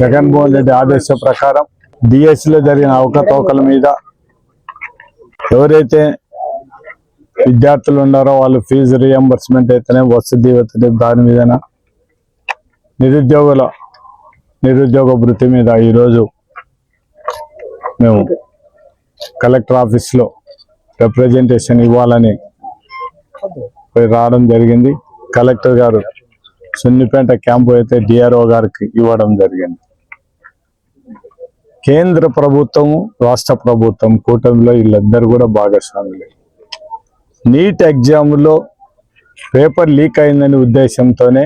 జగన్మోహన్ రెడ్డి ఆదేశ ప్రకారం డిఎస్సిలో జరిగిన అవకతవకల మీద ఎవరైతే విద్యార్థులు ఉన్నారో వాళ్ళు ఫీజు రియంబర్స్మెంట్ అయితేనే వసతి దాని మీద నిరుద్యోగ భృతి మీద ఈరోజు మేము కలెక్టర్ ఆఫీస్లో రిప్రజెంటేషన్ ఇవ్వాలని రావడం జరిగింది. కలెక్టర్ గారు సున్నిపేట క్యాంపు అయితే డిఆర్ఓ గారికి ఇవ్వడం జరిగింది. కేంద్ర ప్రభుత్వము రాష్ట్ర ప్రభుత్వం కూటమిలో వీళ్ళందరూ కూడా భాగస్వాములే. నీట్ ఎగ్జామ్లో పేపర్ లీక్ అయిందనే ఉద్దేశంతోనే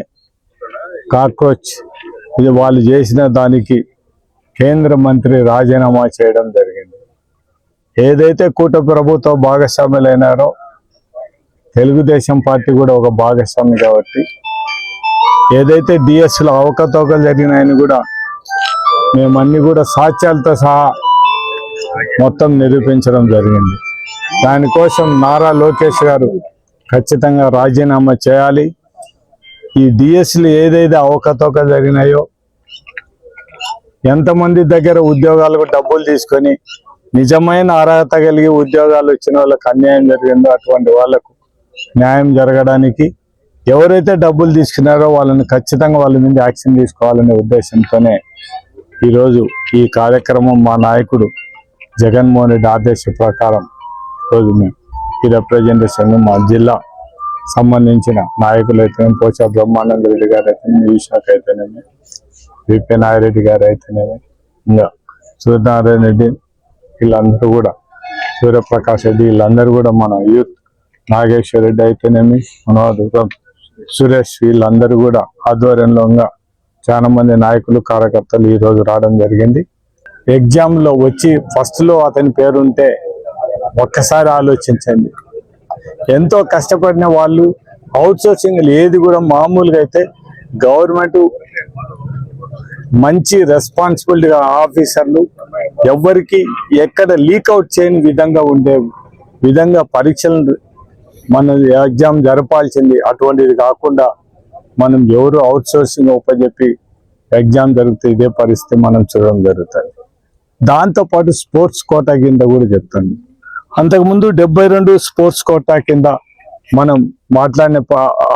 కాక్రోచ్ ఇది వాళ్ళు చేసిన దానికి కేంద్ర మంత్రి రాజీనామా చేయడం జరిగింది. ఏదైతే కూటమి ప్రభుత్వ భాగస్వాములైనారో తెలుగుదేశం పార్టీ కూడా ఒక భాగస్వామి కాబట్టి ఏదైతే డిఎస్లో అవకతవకలు జరిగినాయని కూడా మేమన్నీ కూడా సాక్ష్యాలతో సహా మొత్తం నిరూపించడం జరిగింది. దానికోసం నారా లోకేష్ గారు ఖచ్చితంగా రాజీనామా చేయాలి. ఈ డిఎస్లు ఏదైతే అవకతవకలు జరిగినాయో ఎంతమంది దగ్గర ఉద్యోగాలకు డబ్బులు తీసుకొని నిజమైన అర్హత కలిగి ఉద్యోగాలు వచ్చిన వాళ్ళకి అన్యాయం జరిగిందో అటువంటి వాళ్లకు న్యాయం జరగడానికి ఎవరైతే డబ్బులు తీసుకున్నారో వాళ్ళని ఖచ్చితంగా వాళ్ళ మీద యాక్షన్ తీసుకోవాలనే ఉద్దేశంతోనే ఈరోజు ఈ కార్యక్రమం మా నాయకుడు జగన్మోహన్ రెడ్డి ఆదేశ ప్రకారం రోజు మేము ఈ రిప్రజెంటేషన్ మా జిల్లా సంబంధించిన నాయకులు అయితేనేమి పోచా బ్రహ్మానంద రెడ్డి గారు అయితేనేమి ఈశాఖ అయితేనేమి విపి నాగిరెడ్డి గారు అయితేనేమి ఇంకా సూర్యనారాయణ రెడ్డి వీళ్ళందరూ కూడా సూర్యప్రకాష్ రెడ్డి వీళ్ళందరూ కూడా మన యూత్ నాగేశ్వర రెడ్డి అయితేనేమి మనోహర్ సురేష్ వీళ్ళందరూ కూడా ఆధ్వర్యంలో చాలా మంది నాయకులు కార్యకర్తలు ఈ రోజు రావడం జరిగింది. ఎగ్జామ్ లో వచ్చి ఫస్ట్ లో అతని పేరుంటే ఒక్కసారి ఆలోచించండి. ఎంతో కష్టపడిన వాళ్ళు అవుట్ సోర్సింగ్ ఏది కూడా మామూలుగా అయితే గవర్నమెంట్ మంచి రెస్పాన్సిబిలిటీగా ఆఫీసర్లు ఎవరికి ఎక్కడ లీక్అవుట్ చేయని విధంగా ఉండే విధంగా పరీక్షలు మన ఎగ్జామ్ జరపాల్సింది. అటువంటిది కాకుండా మనం ఎవరు అవుట్ సోర్సింగ్ ఉపజెప్పి ఎగ్జామ్ జరిగితే ఇదే పరిస్థితి మనం చూడడం జరుగుతుంది. దాంతోపాటు స్పోర్ట్స్ కోటా కింద కూడా చెప్తాను. అంతకుముందు 72 స్పోర్ట్స్ కోటా కింద మనం మాట్లాడిన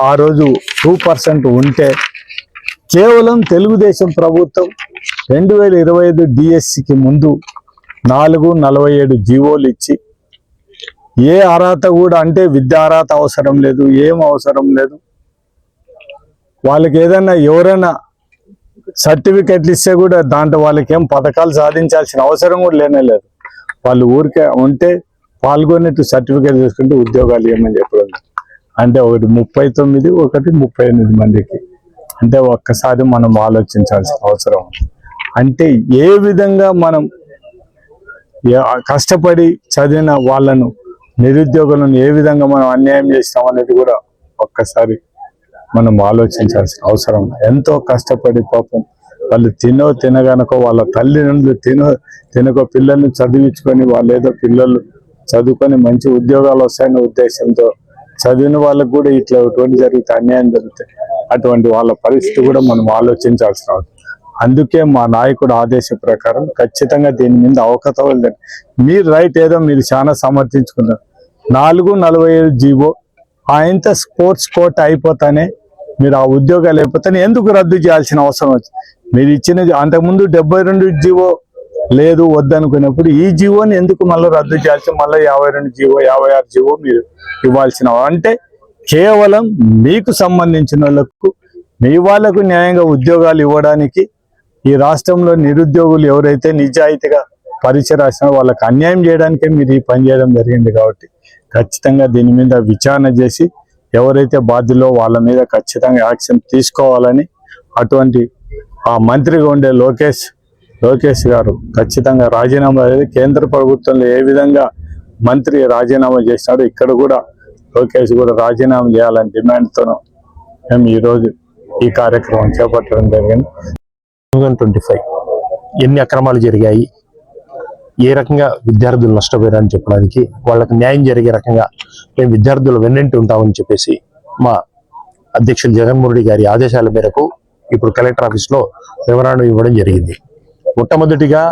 ఆ రోజు 2% ఉంటే కేవలం తెలుగుదేశం ప్రభుత్వం 2025 డిఎస్సికి ముందు 447 జీవోలు ఇచ్చి ఏ అర్హత కూడా అంటే విద్యా అర్హత అవసరం లేదు, ఏం అవసరం లేదు. వాళ్ళకి ఏదైనా ఎవరైనా సర్టిఫికెట్లు ఇస్తే కూడా దాంట్లో వాళ్ళకి ఏం పథకాలు సాధించాల్సిన అవసరం కూడా లేనేలేదు. వాళ్ళు ఊరికే ఉంటే పాల్గొనేట్టు సర్టిఫికేట్ తీసుకుంటే ఉద్యోగాలు ఏమని చెప్పడం. అంటే ఒకటి 39 ఒకటి 38 మందికి. అంటే ఒక్కసారి మనం ఆలోచించాల్సిన అవసరం. అంటే ఏ విధంగా మనం కష్టపడి చదివిన వాళ్ళను నిరుద్యోగులను ఏ విధంగా మనం అన్యాయం చేస్తాం అనేది కూడా ఒక్కసారి మనం ఆలోచించాల్సిన అవసరం. ఎంతో కష్టపడి పాపం వాళ్ళు తినగనకో వాళ్ళ తల్లిదండ్రులు తినకో పిల్లల్ని చదివించుకొని వాళ్ళు ఏదో పిల్లలు చదువుకొని మంచి ఉద్యోగాలు వస్తాయనే ఉద్దేశంతో చదివిన వాళ్ళకు కూడా ఇట్లా ఎటువంటి జరిగితే అన్యాయం జరుగుతాయి. అటువంటి వాళ్ళ పరిస్థితి కూడా మనం ఆలోచించాల్సిన అవసరం. అందుకే మా నాయకుడు ఆదేశ ప్రకారం ఖచ్చితంగా దీని మీద అవకతవకలు మీరు రైట్ ఏదో మీరు చాలా సమర్థించుకున్నారు. 447 జీవో ఆయనతో స్పోర్ట్స్ కోట అయిపోతానే మీరు ఆ ఉద్యోగాలు అయిపోతానే ఎందుకు రద్దు చేయాల్సిన అవసరం వచ్చింది? మీరు ఇచ్చిన అంతకుముందు 72 జీవో లేదు వద్దనుకున్నప్పుడు ఈ జీవోని ఎందుకు మళ్ళీ రద్దు చేయాల్సి మళ్ళీ 52 జీవో 56 జీవో మీరు ఇవ్వాల్సిన అంటే కేవలం మీకు సంబంధించిన వాళ్ళకు మీ వాళ్లకు న్యాయంగా ఉద్యోగాలు ఇవ్వడానికి ఈ రాష్ట్రంలో నిరుద్యోగులు ఎవరైతే నిజాయితీగా పరీక్ష రాసినా వాళ్ళకి అన్యాయం చేయడానికే మీరు ఈ పని చేయడం జరిగింది. కాబట్టి ఖచ్చితంగా దీని మీద విచారణ చేసి ఎవరైతే బాధ్యులో వాళ్ళ మీద ఖచ్చితంగా యాక్షన్ తీసుకోవాలని అటువంటి ఆ మంత్రిగా ఉండే లోకేష్ గారు ఖచ్చితంగా రాజీనామా అనేది కేంద్ర ప్రభుత్వంలో ఏ విధంగా మంత్రి రాజీనామా చేసినాడో ఇక్కడ కూడా లోకేష్ కూడా రాజీనామా చేయాలని డిమాండ్తోనూ మేము ఈరోజు ఈ కార్యక్రమం చేపట్టడం జరిగింది. 2025 ఎన్ని అక్రమాలు జరిగాయి, ఏ రకంగా విద్యార్థులు నష్టపోయారని చెప్పడానికి వాళ్ళకి న్యాయం జరిగే రకంగా మేము విద్యార్థులు వెన్నంటి ఉంటామని చెప్పేసి మా అధ్యక్షులు జగన్మోహన్ రెడ్డి గారి ఆదేశాల మేరకు ఇప్పుడు కలెక్టర్ ఆఫీస్లో మెమరాండం ఇవ్వడం జరిగింది. మొట్టమొదటిగా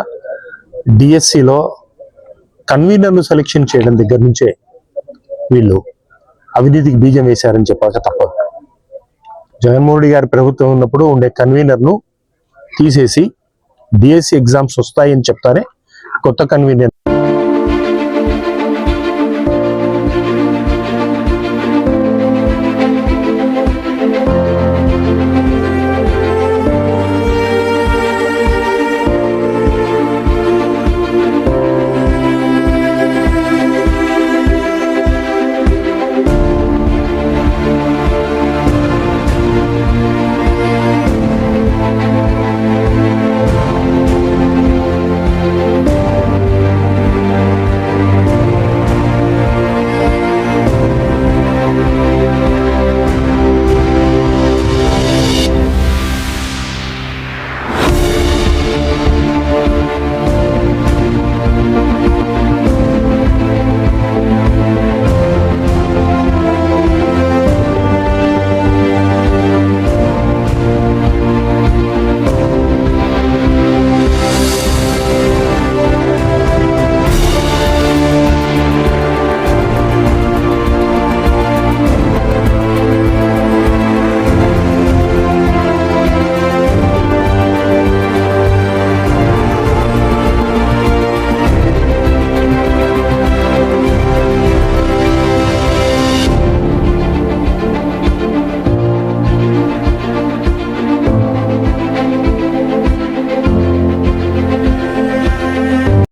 డిఎస్సిలో కన్వీనర్ను సెలెక్షన్ చేయడం దగ్గర నుంచే వీళ్ళు అవినీతికి బీజం వేశారని చెప్పాక తప్పదు. జగన్మోహన్ రెడ్డి గారి ప్రభుత్వం ఉన్నప్పుడు ఉండే కన్వీనర్ను తీసేసి డిఎస్సి ఎగ్జామ్స్ వస్తాయని చెప్తానే కొత్త కన్వీనర్